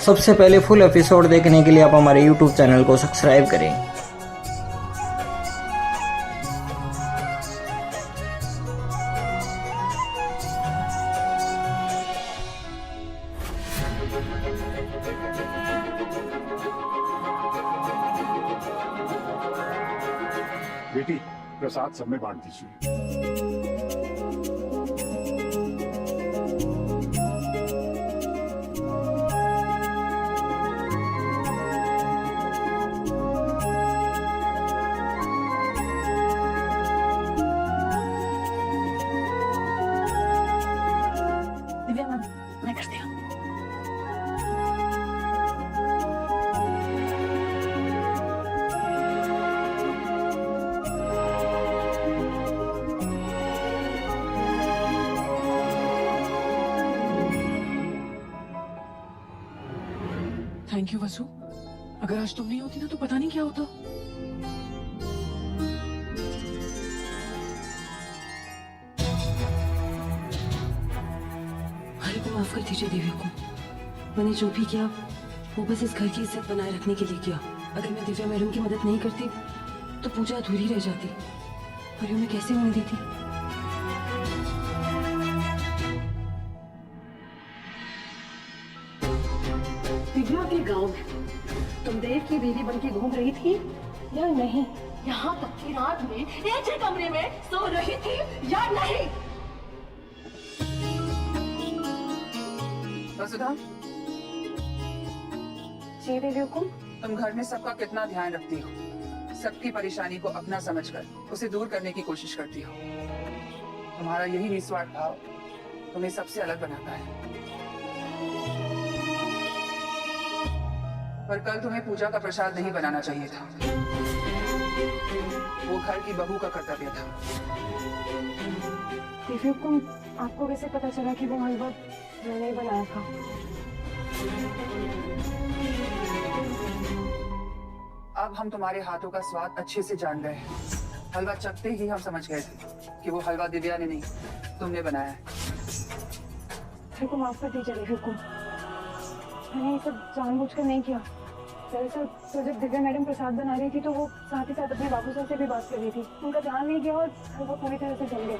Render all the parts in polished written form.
सबसे पहले full episode देखने के लिए आप हमारे यूट्यूब चैनल को सब्सक्राइब करें। बेटी प्रसाद सब में बांट दीजिए। दिव्या मैम, मैं करती हूँ। थैंक यू वसु। अगर आज तुम नहीं होती ना तो पता नहीं क्या होता। हरे को माफ कर दीजिए दिव्या को। मैंने जो भी किया वो बस इस घर की इज्जत बनाए रखने के लिए किया। अगर मैं दिव्या मैडम की मदद नहीं करती तो पूजा अधूरी रह जाती। हरियो मैं कैसे होने देती। दिव्या के गांव में तुम देव की बीवी बनके घूम रही थी या नहीं? यहाँ तक कि रात में एक ही कमरे में सो रही थी या नहीं? वसुधा, जी देवी हुकुम। तुम घर में सबका कितना ध्यान रखती हो। सबकी परेशानी को अपना समझकर उसे दूर करने की कोशिश करती हो। तुम्हारा यही निस्वार्थ भाव तुम्हें सबसे अलग बनाता है। पर कल तुम्हें पूजा का प्रसाद नहीं बनाना चाहिए था। वो घर की बहू का कर्तव्य था। देवी हुकुम, आपको कैसे पता चला कि वो हलवा मैंने ही बनाया था? अब हम तुम्हारे हाथों का स्वाद अच्छे से जान गए हैं। हलवा चखते ही हम समझ गए थे कि वो हलवा दिव्या ने नहीं तुमने बनाया है। मेरे को माफ कर दीजिए देवी हुकुम, मैंने ये सब जानबूझकर नहीं किया। दरअसल तो जब दिव्या मैडम प्रसाद बना रही थी तो वो साथ ही साथ अपने बाबू साहब से भी बात कर रही थी। उनका ध्यान नहीं गया और हलवा पूरी तरह से जल गया।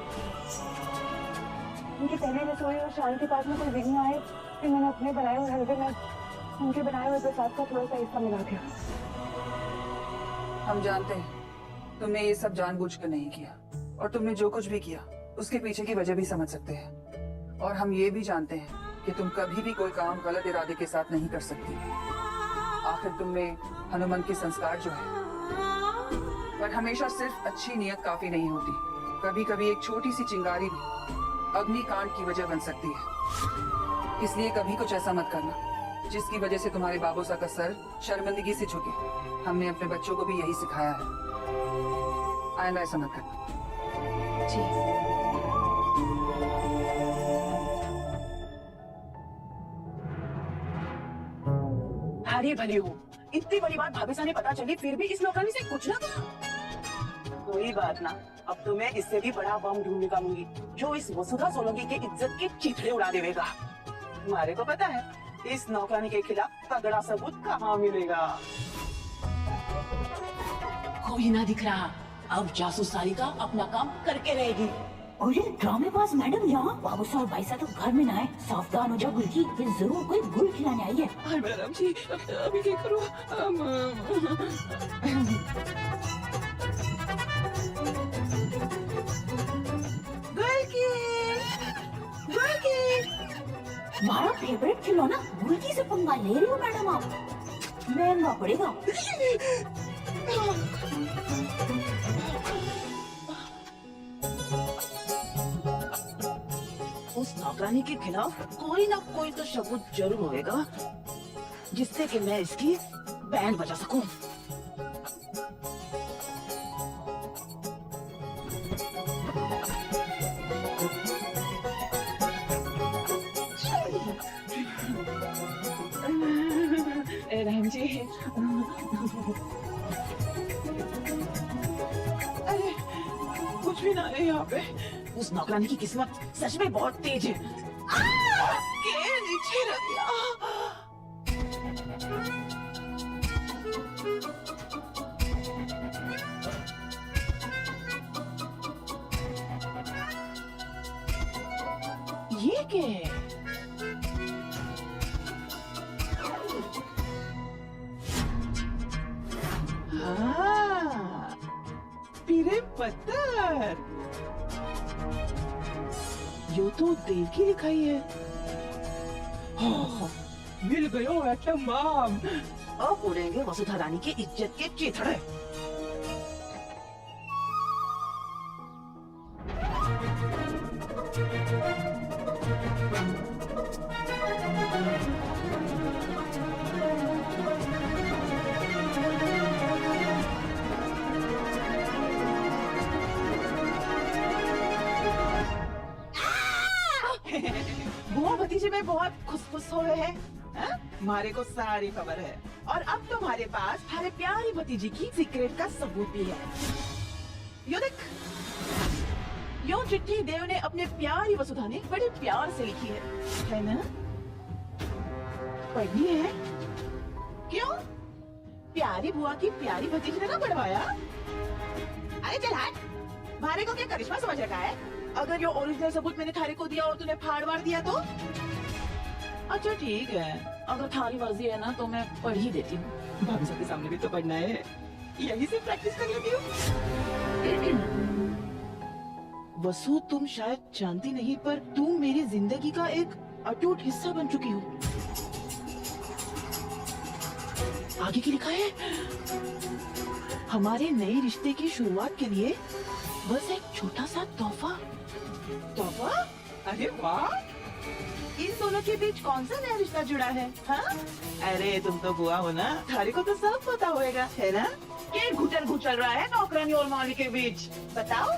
उनकी पहले रसोई और शान के पास में कोई विघ्न आए फिर मैंने अपने बनाए हुए हलवे में उनके बनाए हुए प्रसाद का थोड़ा सा हिस्सा मिला दिया। हम जानते हैं तुमने ये सब जानबूझकर नहीं किया और तुमने जो कुछ भी किया उसके पीछे की वजह भी समझ सकते हैं। और हम ये भी जानते हैं कि तुम कभी भी कोई काम गलत इरादे के साथ नहीं कर सकती। आखिर तुम में हनुमान की संस्कार जो है। पर हमेशा सिर्फ अच्छी नियत काफी नहीं होती। कभी कभी एक छोटी सी चिंगारी भी अग्निकांड की वजह बन सकती है। इसलिए कभी कुछ ऐसा मत करना जिसकी वजह से तुम्हारे बाबूसा का सर शर्मिंदगी से झुके। हमने अपने बच्चों को भी यही सिखाया है। आइंदा ऐसा मत करना। जी अरे भले हो, इतनी बड़ी बात भाभी ने पता चली फिर भी इस नौकरानी से कुछ ना कहा। कोई बात ना, अब तो मैं इससे भी बड़ा बम ढूंढ निकालूंगी जो इस वसुधा सोलंकी के इज्जत के चिथड़े उड़ा देगा। तुम्हारे को पता है इस नौकरानी के खिलाफ तगड़ा सबूत कहाँ मिलेगा। कोई ना दिख रहा, अब जासूस सारिका अपना काम करके रहेगी। और ये ड्रामेबाज मैडम यहाँ बाबू साहब भाई साहब तो घर में ना आए। सावधान हो जा गुलकी, ये जरूर कोई गुल खिलाने आई है। हाय मैडम जी, अभी क्या करूँ? हमारा फेवरेट खिलौना गुलकी से पंगा ले रही हो मैडम आप? महंगा पड़ेगा। उस नौकरानी के खिलाफ कोई ना कोई तो सबूत जरूर होएगा जिससे कि मैं इसकी बैंड बजा सकूं। राम जी, अरे कुछ भी ना है यहाँ पे। उस नौकरानी की किस्मत सच में बहुत तेज है। नीचे रख दिया। है। हाँ, पीरे पत्थर, यो तो देव की लिखाई है। हाँ, मिल गयो एटम बम। अब उड़ेंगे वसुधा रानी की इज्जत के चिथड़े। बुआ भतीजे में बहुत खुसफुस हो रहे हैं। हाँ? मारे को सारी खबर है और अब तुम्हारे पास हमारे प्यारी भतीजी की सीक्रेट का सबूत भी है। यो देख, यो चिट्ठी देव ने अपने प्यारी वसुधा ने बड़े प्यार से लिखी है ना? पढ़नी है? क्यों? प्यारी बुआ की प्यारी भतीजी ने ना पढ़वाया? अरे चल हट, मारे को क्या करिश्मा समझ रखा है? अगर यो ओरिजिनल सबूत मैंने थारे को दिया और तूने फाड़ मार दिया तो? अच्छा ठीक है, अगर थारी मर्जी है ना तो मैं पढ़ ही देती हूँ। भाभी साहब के सामने भी तो पढ़ना है, यही से प्रैक्टिस कर लेती हूँ। वसु, तुम शायद जानती नहीं पर तुम मेरी जिंदगी का एक अटूट हिस्सा बन चुकी हो। आगे की लिखा है, हमारे नए रिश्ते की शुरुआत के लिए बस एक छोटा सा तोहफा। तोहफा? अरे वाह, इन दोनों के बीच कौन सा नया रिश्ता जुड़ा है? हाँ? अरे तुम तो बुआ हो ना, थारी को तो सब पता होएगा, है ना? क्या घुटल घुटल रहा है नौकरानी और माली के बीच, बताओ।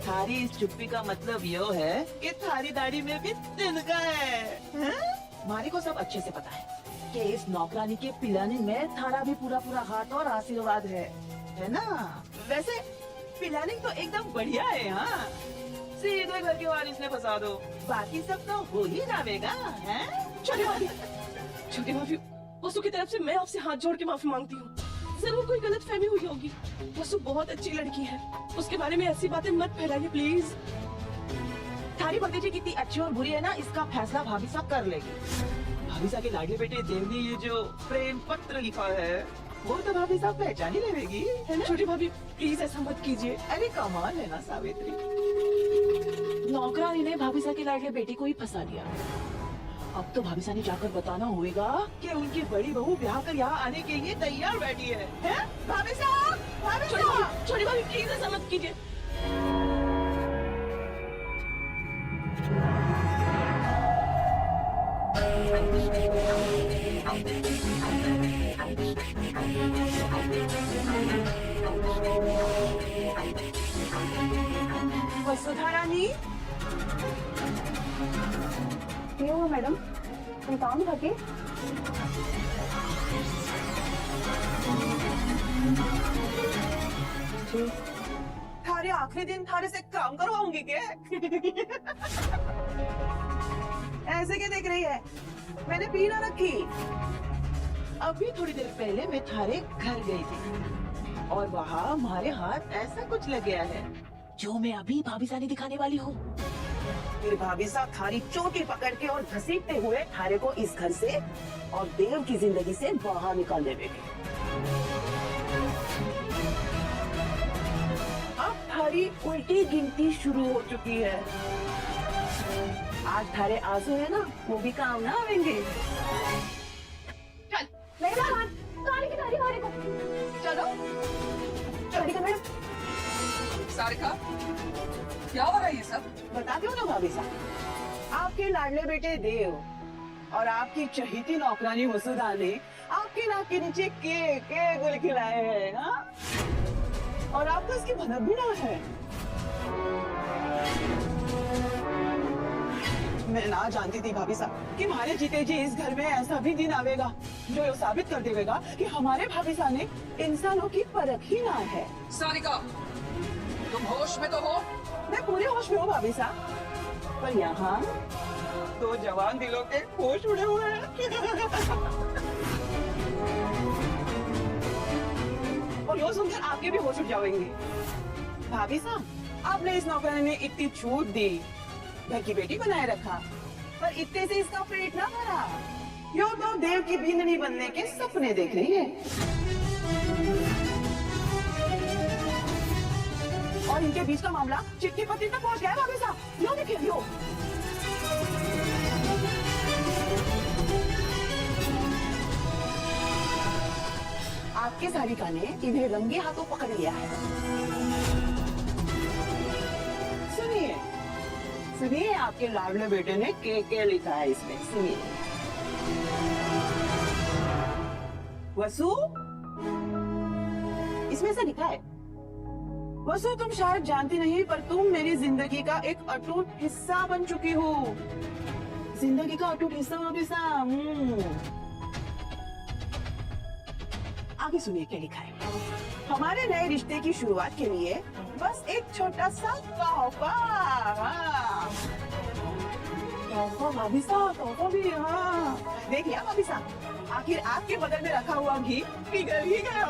थारी इस चुप्पी का मतलब यो है कि थारी दाढ़ी में भी तिनका है, हाँ? माली को सब अच्छे से पता है कि इस नौकरानी के पिलाने में थारा भी पूरा पूरा हाथ और आशीर्वाद है ना? वैसे पिलानिंग तो एकदम बढ़िया है। हाँ, सीधे घर के वारिस ने फंसा दो, बाकी सब तो हो ही जाएगा। हैं? छोटी भाभी, वसु की तरफ से मैं आपसे हाथ जोड़ के माफी मांगती हूँ। जरूर कोई गलत फहमी हुई होगी। वसु बहुत अच्छी लड़की है, उसके बारे में ऐसी बातें मत फैलाइए प्लीज। थारी भतीजी कितनी अच्छी और बुरी है ना, इसका फैसला भाभी साहब कर लेगी। भाभी साहब के लाडले बेटे देव ने ये जो प्रेम पत्र लिखा है वो तो भाभी साहब पहचान ही लेगी, है ना? छोटी भाभी प्लीज ऐसा मत कीजिए। अरे कमाल है ना सावित्री। नौकरानी ने भाभी साहब के लाडले बेटे को ही फंसा दिया। अब तो भाभी साहब ने जाकर बताना होगा कि उनकी बड़ी बहू ब्याह कर यहाँ आने के लिए तैयार बैठी है? भाभी साहब, भाभी साहब। छोटी भाभी प्लीज ऐसा मत कीजिए। वसुधा रानी, ये हुआ मैडम, कोई काम था क्या? थारे आखिरी दिन थारे से काम करवाऊंगी क्या? ऐसे क्या देख रही है? मैंने पी ना रखी। अभी थोड़ी देर पहले मैं थारे घर गई थी और वहाँ हमारे हाथ ऐसा कुछ लग गया है जो मैं अभी भाभी साहब दिखाने वाली हूँ। फिर भाभी साहब थारी चोटी पकड़ के और घसीटते हुए थारे को इस घर से और देव की जिंदगी से बाहर निकाल देंगे। अब थारी उल्टी गिनती शुरू हो चुकी है। आज थारे आंसू है ना, वो भी काम ना आएंगे। चल, नहीं मैम, गाड़ी की गाड़ी हमारे को। चलो गाड़ी का मैडम। सारिका, क्या हो रहा है ये सब? बता दो ना भाभी साहब, आपके लाडले बेटे देव और आपकी चहीती नौकरानी वसुधा ने आपके नाक के नीचे के गुल खिलाए हैं, हाँ? और आपको इसकी भनक भी ना है। मैं ना जानती थी भाभी साहब कि हमारे जीते जी इस घर में ऐसा भी दिन आवेगा जो ये साबित कर देगा कि हमारे भाभी साहब ने इंसानों की परख ही ना है। सारिका, तुम होश में तो हो? मैं पूरे होश में हूँ भाभी साहब, पर यहाँ दो जवान दिलों के होश उड़े हुए हैं। और यो सुनकर आपके भी होश उड़ जाएंगे। भाभी साहब, आपने इस नौकरानी में इतनी छूट दी घर की बेटी बनाए रखा, पर इतने से इसका पेट ना भरा। यो तो देव की भिंडनी बनने के सपने देख रही है। और इनके बीच का मामला चिट्ठी पत्री तक पहुंच गया है भाभी साहब। लो देखिए लो। आपके सारिका ने इन्हें रंगे हाथों पकड़ लिया है। सुनिए सुनिए, आपके लाडले बेटे ने के लिखा है इसमें, सुनिए। वसु, इसमें से लिखा है, वसु तुम शायद जानती नहीं, पर तुम मेरी जिंदगी का एक अटूट हिस्सा बन चुकी हो। जिंदगी का अटूट हिस्सा भाभी साहब। आगे सुनिए क्या लिखा है। हमारे नए रिश्ते की शुरुआत के लिए बस एक छोटा सा तोहफा। तोहफा भाभी साहब, तोहफा भी। हाँ देख लिया भाभी साहब, आखिर आपके बगल में रखा हुआ घी पिघल ही गया।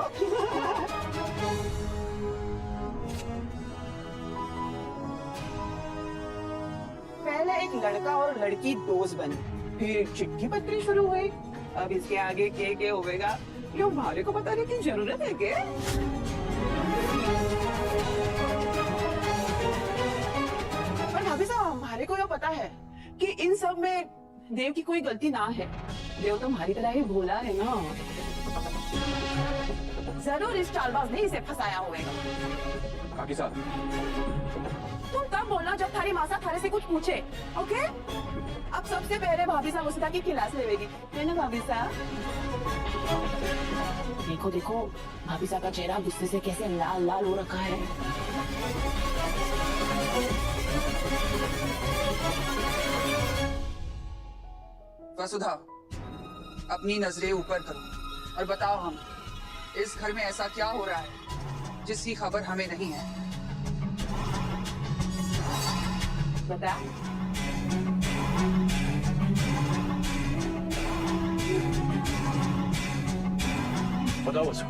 पहले एक लड़का और लड़की दोस्त बने, फिर चिट्ठी पत्री शुरू हुई। अब इसके आगे क्या होगा यो भारे को बताने की जरूरत है क्या? पर भाभी साहब, हमारे को यह पता है कि इन सब में देव की कोई गलती ना है। देव तो हमारी तरह ही भोला है ना। जरूर इस चालबाज ने इसे फंसाया होगा। काकी साहब, तुम तब बोलना जब थारी मासा थारे से कुछ पूछे, ओके? अब सबसे पहले भाभी साहब वसुधा की क्लास लेगी, है ना भाभी साहब? देखो देखो, भाभी साहब का चेहरा गुस्से से कैसे लाल लाल हो रखा है। वसुधा, अपनी नजरें ऊपर करो और बताओ हम इस घर में ऐसा क्या हो रहा है जिसकी खबर हमें नहीं है। बता। बताओ वसु,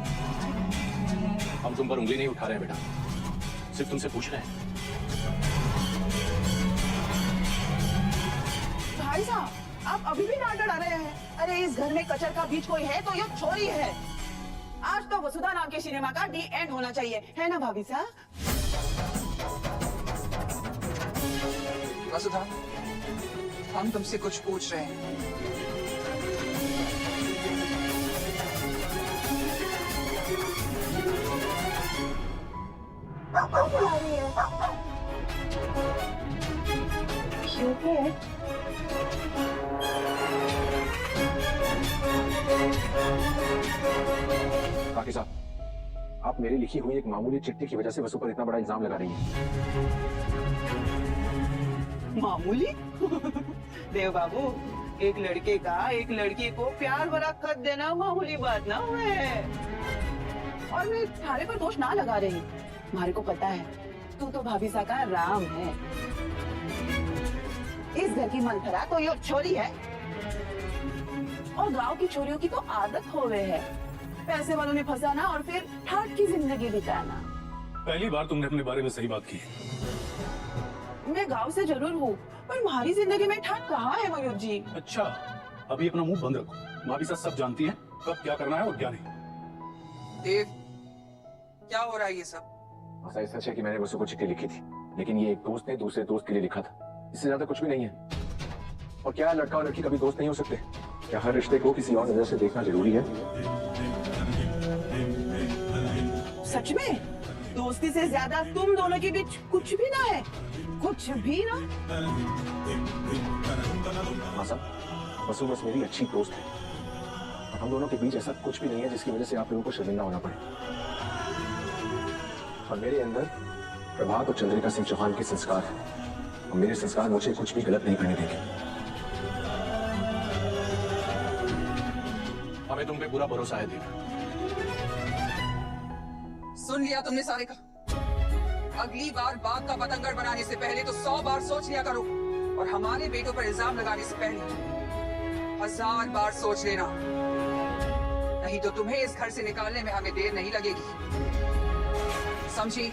हम तुम पर उंगली नहीं उठा रहे हैं बेटा, सिर्फ तुमसे पूछ रहे हैं। भाई साहब, आप अभी भी डांट डरा रहे हैं। अरे इस घर में कचर का बीज कोई है तो ये छोरी है। आज तो वसुधा नाम के सिनेमा का डी एंड होना चाहिए, है ना भाभी साहब? वसुधा, हम तुमसे कुछ पूछ रहे हैं। काकी साहब, आप मेरी लिखी हुई एक मामूली चिट्ठी की वजह से वसु पर इतना बड़ा इल्जाम लगा रही हैं। मामूली? देव बाबू, एक लड़के का एक लड़की को प्यार भरा खत देना मामूली बात ना हुए। और मैं थारे पर दोष ना लगा रही, हमारे को पता है तू तो भाभी सा का राम है। इस घर की मंथरा तो ये छोरी है, और गांव की छोरियों की तो आदत हो गई है पैसे वालों ने फंसाना और फिर ठाट की जिंदगी बिताना। पहली बार तुमने अपने बारे में सही बात की। मैं गांव से जरूर हूँ, पर हमारी जिंदगी में ठाट कहाँ है मयूर जी? अच्छा, अभी अपना मुंह बंद रखो। भाभी साहब सब जानती हैं कब क्या करना है और क्या नहीं। देव, क्या हो रहा है ये सब? ऐसा सच है कि मैंने वसु को चिट्ठी लिखी थी, लेकिन ये एक दोस्त ने दूसरे दोस्त के लिए लिखा था, इससे ज्यादा कुछ भी नहीं है। और क्या लड़का और लड़की कभी दोस्त नहीं हो सकते? क्या हर रिश्ते को किसी और नजर से देखना जरूरी है? सच में दोस्ती से ज्यादा तुम दोनों के बीच कुछ भी ना है? कुछ भी ना? हाँ साहब, वसु बस मेरी अच्छी दोस्त है, और हम दोनों के बीच ऐसा कुछ भी नहीं है जिसकी वजह से आप लोगों को शर्मिंदा होना पड़े। और मेरे अंदर प्रभात और चंद्रिका सिंह चौहान के संस्कार है, और मेरे संस्कार मुझे कुछ भी गलत नहीं करने देंगे। हमें तुम पे पूरा भरोसा है देव। सुन लिया तुमने सारे का? अगली बार बात का पतंगड़ बनाने से पहले तो 100 बार सोच लिया करो, और हमारे बेटों पर इल्जाम लगाने से पहले 1000 बार सोच लेना, नहीं तो तुम्हें इस घर से निकालने में हमें देर नहीं लगेगी, समझी?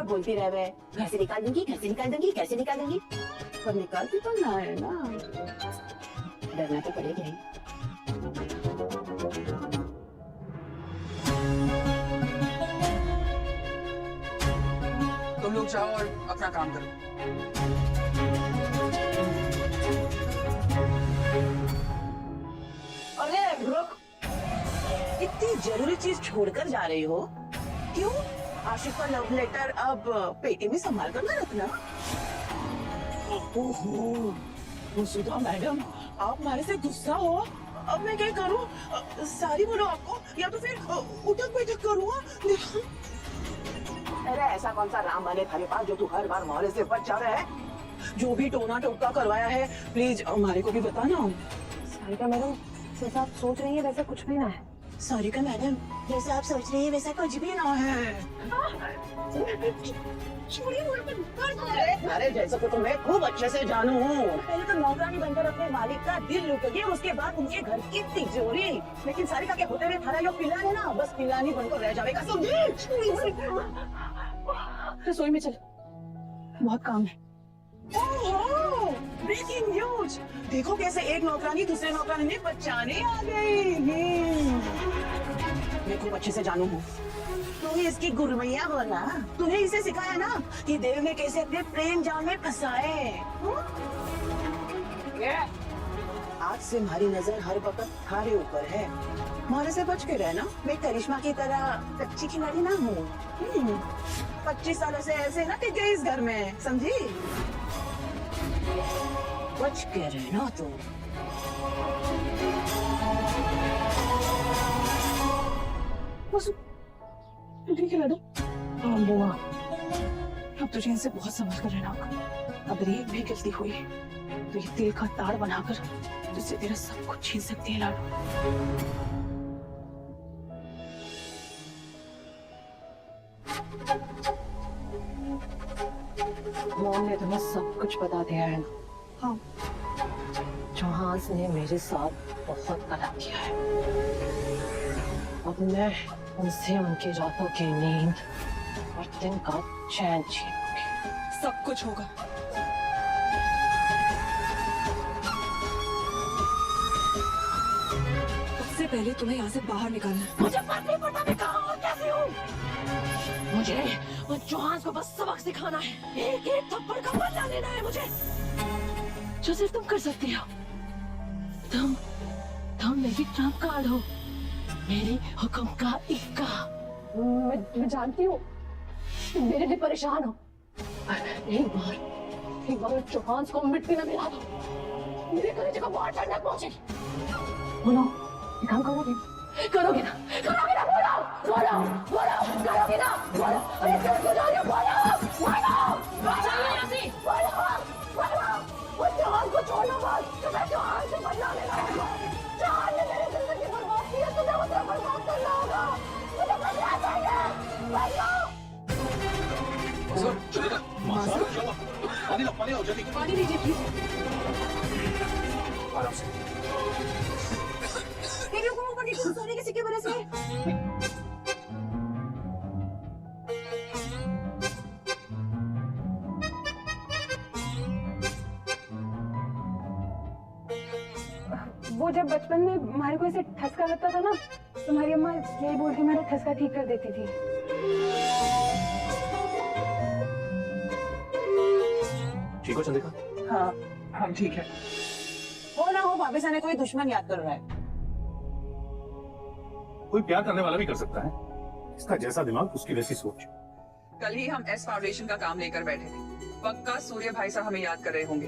बोलती रह गए घर से निकाल दूंगी, घर से निकाल दूंगी, घर से निकाल दूंगी, पर निकालती तो ना है ना, डरना तो पड़ेगा ही। तुम लोग जाओ और अपना काम करो। अरे रुक, इतनी जरूरी चीज छोड़कर जा रही हो क्यों? आशिक का लव लेटर अब पेटी में संभाल कर ना रखना। ओहो, वसुधा मैडम, आप हमारे से गुस्सा हो? अब मैं क्या करूं? सारी बोलो आपको या तो फिर उठक बैठक करूं? अरे ऐसा कौन सा राम बने थारे पास जो तू हर बार मोहल्ले से बच जा रहा है? जो भी टोना टोटका करवाया है प्लीज हमारे को भी बताना। सारिका मैडम, जैसा आप सोच रही है वैसा कुछ भी ना है। सारिका मैडम, जैसे आप सोच रही है वैसा कुछ भी ना है। अरे जैसा तो मैं खूब अच्छे से जानू हूँ। पहले तो नौकरानी बनकर अपने मालिक का दिल लुटोगे, उसके बाद उनके घर की तिजोरी। लेकिन सारिका के होते हुए थारा यो पिल्ला है ना, बस पिल्लानी बनकर रह जाएगा, समझी? रसोई में चल, बहुत काम है। ब्रेकिंग न्यूज, देखो कैसे एक नौकरानी दूसरे नौकरानी ने बचाने आ गई। मैं खूब अच्छे से जानू हूँ। तू ही इसकी गुरमैया हो ना, तूने इसे सिखाया ना कि देव ने कैसे अपने प्रेम जाल में फंसाए। आज से हमारी नजर हर वक्त थारे ऊपर है, हमारे से बच के रहना। मैं करिश्मा की तरह कच्ची खिलाड़ी ना हूँ। 25 सालों से ऐसे ना टिक गई इस घर में, समझी? बच के रहना तुम। ठीक है मैडम। बुआ, अब तुझे इनसे बहुत संभल कर रहना होगा। अगर एक भी गलती हुई तो ये तिल का ताड़ बनाकर तुझसे तेरा सब कुछ छीन सकती है लाडू। मॉम ने तुम्हें सब कुछ बता दिया है ना? हाँ। चौहान ने मेरे साथ बहुत गलत किया है। अब मैं उनसे उनकी रातों की नींद और दिन का चैन छीनूंगी। सब कुछ होगा। सबसे पहले तुम्हें यहाँ से बाहर निकालना है। मुझे फर्क नहीं पड़ता मैं कहाँ और कैसी हूँ। मुझे उन चौहान को बस सबक सिखाना है। एक एक थप्पड़ का बदला लेना है मुझे, जो सिर्फ तुम कर सकती हो। तुम मेरी ट्रम्प कार्ड हो, मेरी हुक्म का इक्का। मैं जानती हूँ तुम मेरे लिए परेशान हो। एक बार चौहान को मिट्टी में मिला दो, मेरे कलेजे को बहुत ठंडक पहुंचेगी। बोलो, ये काम करोगे? करोगे ना? करोगे ना? बोलो, बोलो, बोलो, करोगे ना? बोलो, अरे क्यों क्यों जा रही हो? बोलो, बोलो, चलिए यहाँ से। बोलो, बोलो, वो चौहान को छोड़ो मत, तुम्हें चौहान से बदला लेना होगा। चौहान ने मेरी जिंदगी बर्बाद की है, तुम्हें उसे बर्बाद करना होगा। मुझे बदला चाहिए, बदलो। चलेगा, पानी लाओ जल्दी। पानी लीजिए प्लीज। आराम से। सोने किसी की वजह से वो जब बचपन में हमारे को ऐसे ठसका लगता था ना, तुम्हारी अम्मा यही बोल के मेरा ठसका ठीक कर देती थी। ठीक हो चंद्रिका? हाँ, हम ठीक है। हो ना हो भाभी साने कोई दुश्मन याद कर रहा है। कोई प्यार करने वाला भी कर सकता है, इसका जैसा दिमाग उसकी वैसी सोच। कल ही हम एस फाउंडेशन का काम लेकर बैठे थे। पक्का सूर्य भाई साहब हमें याद कर रहे होंगे,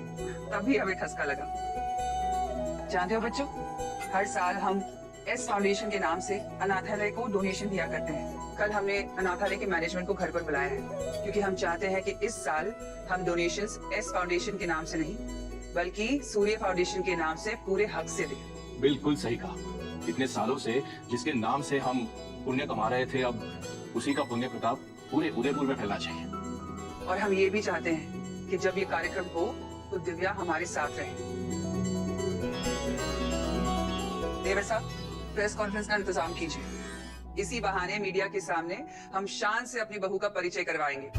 तभी हमें ठसका लगा। जानते हो बच्चों, हर साल हम एस फाउंडेशन के नाम से अनाथालय को डोनेशन दिया करते हैं। कल हमने अनाथालय के मैनेजमेंट को घर पर बुलाया है, क्योंकि हम चाहते हैं कि इस साल हम डोनेशंस एस फाउंडेशन के नाम से नहीं, बल्कि सूर्य फाउंडेशन के नाम से पूरे हक से दें। बिल्कुल सही कहा। इतने सालों से जिसके नाम से हम पुण्य कमा रहे थे, अब उसी का पुण्य प्रताप पूरे उदयपुर में फैलना चाहिए। और हम ये भी चाहते हैं कि जब ये कार्यक्रम हो तो दिव्या हमारे साथ रहे। देवर साहब, प्रेस कॉन्फ्रेंस का इंतजाम कीजिए। इसी बहाने मीडिया के सामने हम शान से अपनी बहू का परिचय करवाएंगे।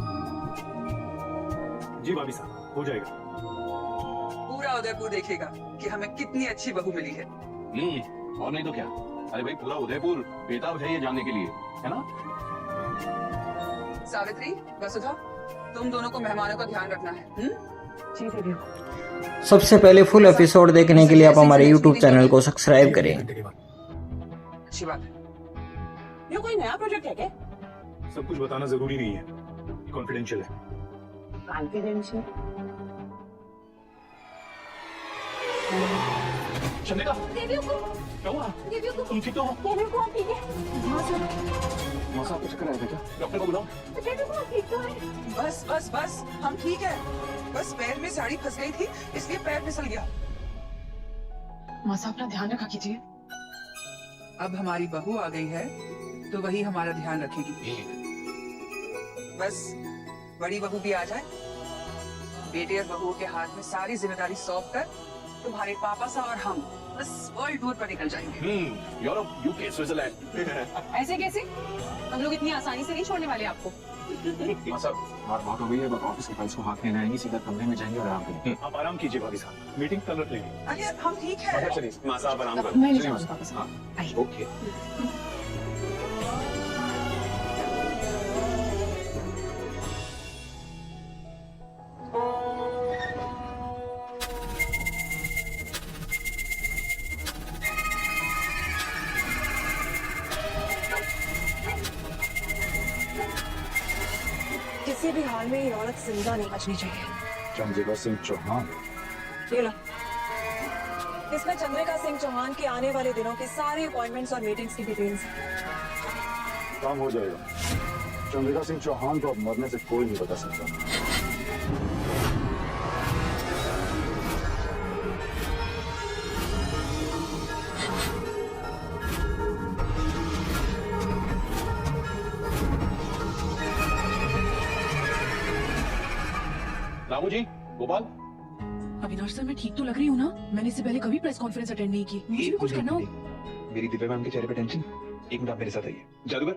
जी भाभी साहब, हो जाएगा। पूरा उदयपुर देखेगा कि हमें कितनी अच्छी बहू मिली है। और नहीं तो क्या। अरे भाई पूरा उदयपुर बेताब है ये जानने के लिए, है ना? सावित्री, वसुधा, तुम दोनों को मेहमानों का ध्यान रखना है। जी दीदी। सबसे पहले फुल एपिसोड देखने के लिए आप हमारे YouTube चैनल को सब्सक्राइब करें। अच्छी बात है। ये कोई नया प्रोजेक्ट है क्या? सब कुछ बताना जरूरी नहीं है, कॉन्फिडेंशियल है। कॉन्फिडेंशियल? चंद्रिका, क्या हुआ? तुम ठीक तो हो? मौसा कुछ कराया था क्या? डॉक्टर को बुलाओ। बस बस बस, हम ठीक है। बस पैर में साड़ी फंस गई थी, इसलिए पैर फिसल गया। मासा अपना ध्यान रखा कीजिए। अब हमारी बहू आ गई है तो वही हमारा ध्यान रखेगी। बस बड़ी बहू भी आ जाए, बेटे और बहू के हाथ में सारी जिम्मेदारी सौंप कर तुम्हारे पापा सा और हम बस वर्ल्ड टूर पर निकल जाएंगे। Europe, UK, Switzerland. ऐसे कैसे? हम लोग इतनी आसानी से नहीं छोड़ने वाले आपको। मौसा बात बहुत हो गई है, ऑफिस के फाइल्स को हाथ में आएंगी, सीधा कमरे में जाएंगे और आराम करेंगे। आप आराम कीजिए भाभी साहब, मीटिंग कल रख लेंगे। अरे हम ठीक है। चलिए मौसा आप आराम मैं नहीं करो। जाऊंगा वापस। हाँ, ओके। किसी भी हाल में ये औरत जिंदा नहीं बचनी चाहिए। चंद्रिका सिंह चौहान। ये लो, इसमें चंद्रिका सिंह चौहान के आने वाले दिनों के सारे अपॉइंटमेंट्स और मीटिंग्स की डिटेल्स हैं। काम हो जाएगा। चंद्रिका सिंह चौहान को अब मरने से कोई नहीं बता सकता। रामू जी, गोपाल, अविनाश सर, मैं ठीक तो लग रही हूँ ना? मैंने इससे पहले कभी प्रेस कॉन्फ्रेंस अटेंड नहीं की। मुझे भी कुछ करना हो। मेरी दिव्या मैम के चेहरे पे टेंशन। एक मिनट आप मेरे साथ आइए। जादूगर,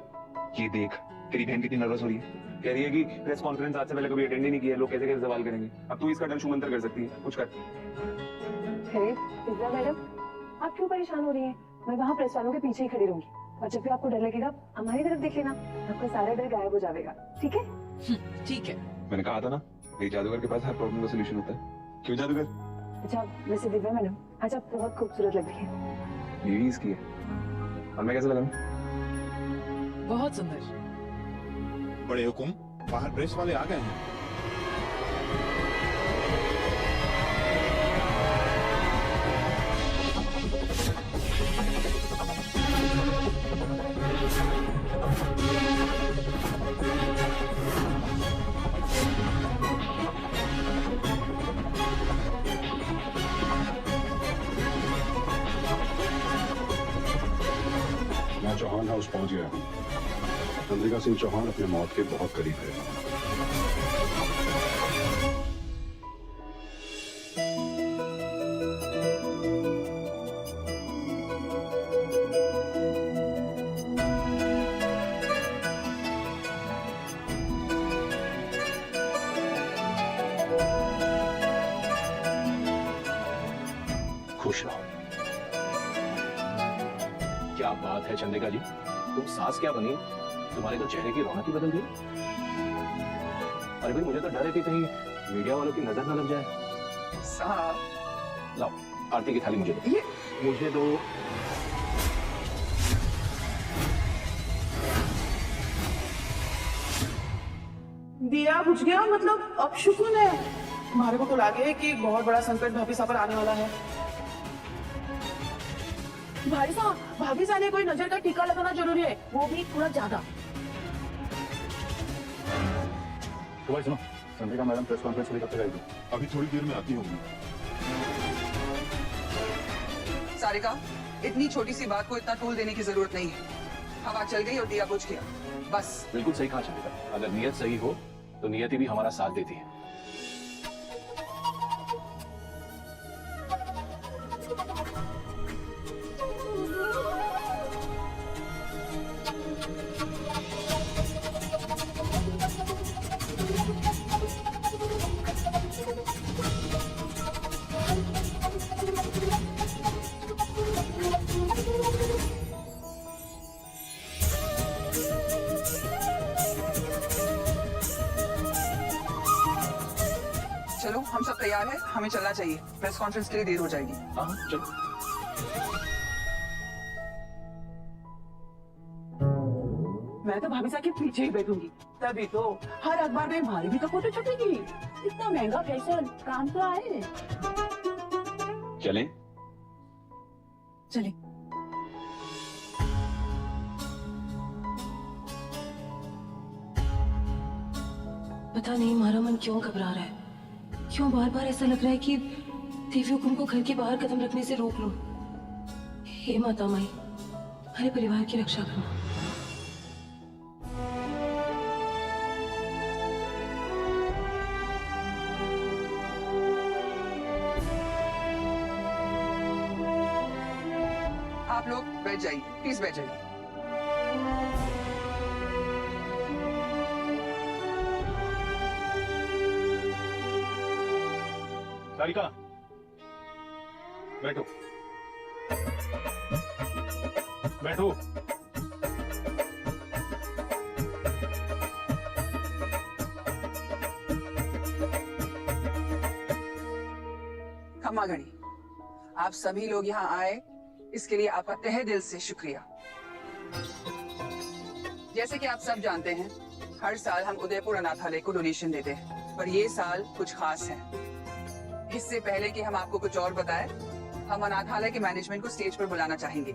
ये देख तेरी बहन कितनी नर्वस हो रही है। कह रही है कि प्रेस कॉन्फ्रेंस आज से पहले कभी अटेंड ही नहीं किया, लोग कैसे कैसे सवाल करेंगे। अब तू इसका डर छूमंतर कर सकती है, कुछ कर। दिव्या मैडम, आप क्यों परेशान हो रही हैं? मैं वहाँ प्रेस वालों के पीछे ही खड़ी रहूंगी, और जब भी आपको डर लगेगा हमारी तरफ देख लेना, आपका सारा डर गायब हो जाएगा। ठीक है? ठीक है। मैंने कहा था ना, एक जादूगर के पास हर प्रॉब्लम का सलूशन होता है। क्यों जादूगर? अच्छा वैसे दिव्या मैडम, आज आप बहुत खूबसूरत लग रही हैं। ये भी इसकी है। और मैं कैसे लगा? बहुत सुंदर। बड़े हुकुम, बाहर प्रेस वाले आ गए हैं। मैं चौहान हाउस पहुंच गया हूँ। चंद्रिका सिंह चौहान अपने मौत के बहुत करीब है। खुश रहो। क्या बात है चंद्रिका जी, तुम सास क्या बनी? तुम्हारे तो चेहरे की रौनक ही बदल गई। अरे भाई, मुझे तो डर है कि कहीं मीडिया वालों की नजर न लग जाए। साहब, लाओ आरती की थाली मुझे दो। ये मुझे दो। दिया बुझ गया, मतलब अब शुक्र है। हमारे को तो लगे कि बहुत बड़ा संकट भाभी साहब पर आने वाला है। भाई साहब, भाभी साहब ने कोई नजर का टीका लगाना जरूरी है, वो भी थोड़ा ज्यादा। तो भाई सुनो, चंद्रिका मैडम प्रेस कॉन्फ्रेंस के लिए कब तक आएगी? अभी थोड़ी देर में आती होंगी। सारिका, इतनी छोटी सी बात को इतना तूल देने की जरूरत नहीं है। हवा चल गई और दिया बुझ गया, बस। बिल्कुल सही कहा चंद्रिका, अगर नियत सही हो तो नियति भी हमारा साथ देती है। चलो हम सब तैयार हैं, हमें चलना चाहिए, प्रेस कॉन्फ्रेंस के लिए देर हो जाएगी। हाँ हाँ, चलो। मैं तो भाभी साहब के पीछे ही बैठूंगी, तभी तो हर अखबार में हमारी भी तो फोटो छपेगी। इतना महंगा फैशन काम तो आए। चलें? चले। पता नहीं हमारा मन क्यों घबरा रहा है, क्यों बार बार ऐसा लग रहा है कि देवी हुकुम को घर के बाहर कदम रखने से रोक लो। हे माता माई, हमारे परिवार की रक्षा करना। आप लोग बैठ जाइए, प्लीज बैठ जाइए। सारिका, बैठो बैठो। खम्मा घड़ी, आप सभी लोग यहाँ आए इसके लिए आपका तहे दिल से शुक्रिया। जैसे कि आप सब जानते हैं, हर साल हम उदयपुर अनाथालय को डोनेशन देते हैं, पर ये साल कुछ खास है। इससे पहले कि हम आपको कुछ और बताएं, हम अनाथालय के मैनेजमेंट को स्टेज पर बुलाना चाहेंगे।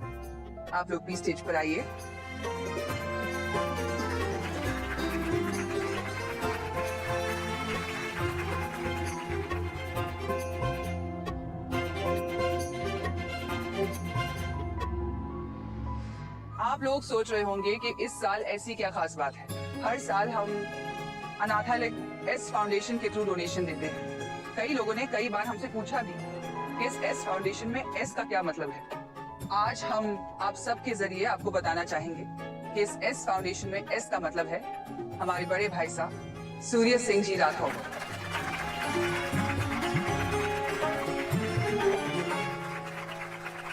आप लोग प्लीज स्टेज पर आइए। आप लोग सोच रहे होंगे कि इस साल ऐसी क्या खास बात है। हर साल हम अनाथालय एस फाउंडेशन के थ्रू डोनेशन देते हैं। कई लोगों ने कई बार हमसे पूछा भी कि इस एस फाउंडेशन में एस का क्या मतलब है। आज हम आप सबके जरिए आपको बताना चाहेंगे कि इस एस फाउंडेशन में एस का मतलब है हमारे बड़े भाई साहब सूर्य सिंह जी राठौर।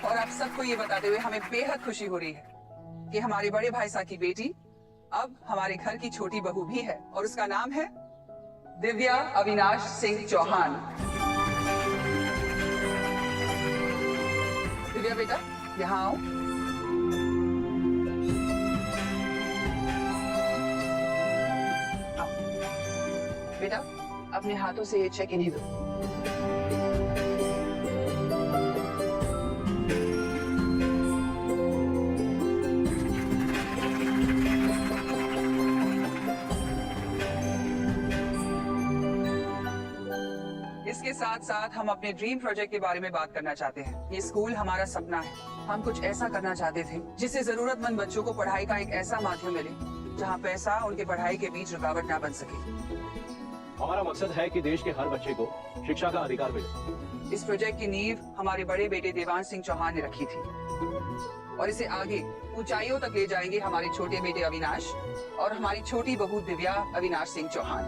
और आप सबको ये बताते हुए हमें बेहद खुशी हो रही है कि हमारे बड़े भाई साहब की बेटी अब हमारे घर की छोटी बहू भी है और उसका नाम है दिव्या अविनाश सिंह चौहान। दिव्या बेटा यहाँ आओ। आओ बेटा, अपने हाथों से ये चेक इन्हें दो। इसके साथ साथ हम अपने ड्रीम प्रोजेक्ट के बारे में बात करना चाहते हैं। ये स्कूल हमारा सपना है। हम कुछ ऐसा करना चाहते थे जिससे जरूरतमंद बच्चों को पढ़ाई का एक ऐसा माध्यम मिले जहाँ पैसा उनके पढ़ाई के बीच रुकावट ना बन सके। हमारा मकसद है कि देश के हर बच्चे को शिक्षा का अधिकार मिले। इस प्रोजेक्ट की नींव हमारे बड़े बेटे देवांश सिंह चौहान ने रखी थी और इसे आगे ऊंचाइयों तक ले जाएंगे हमारे छोटे बेटे अविनाश और हमारी छोटी बहू दिव्या अविनाश सिंह चौहान।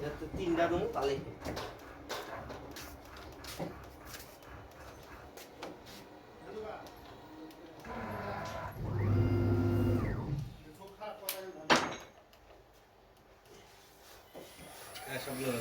যাতে তিনটা রুম তাহলেই সবগুলো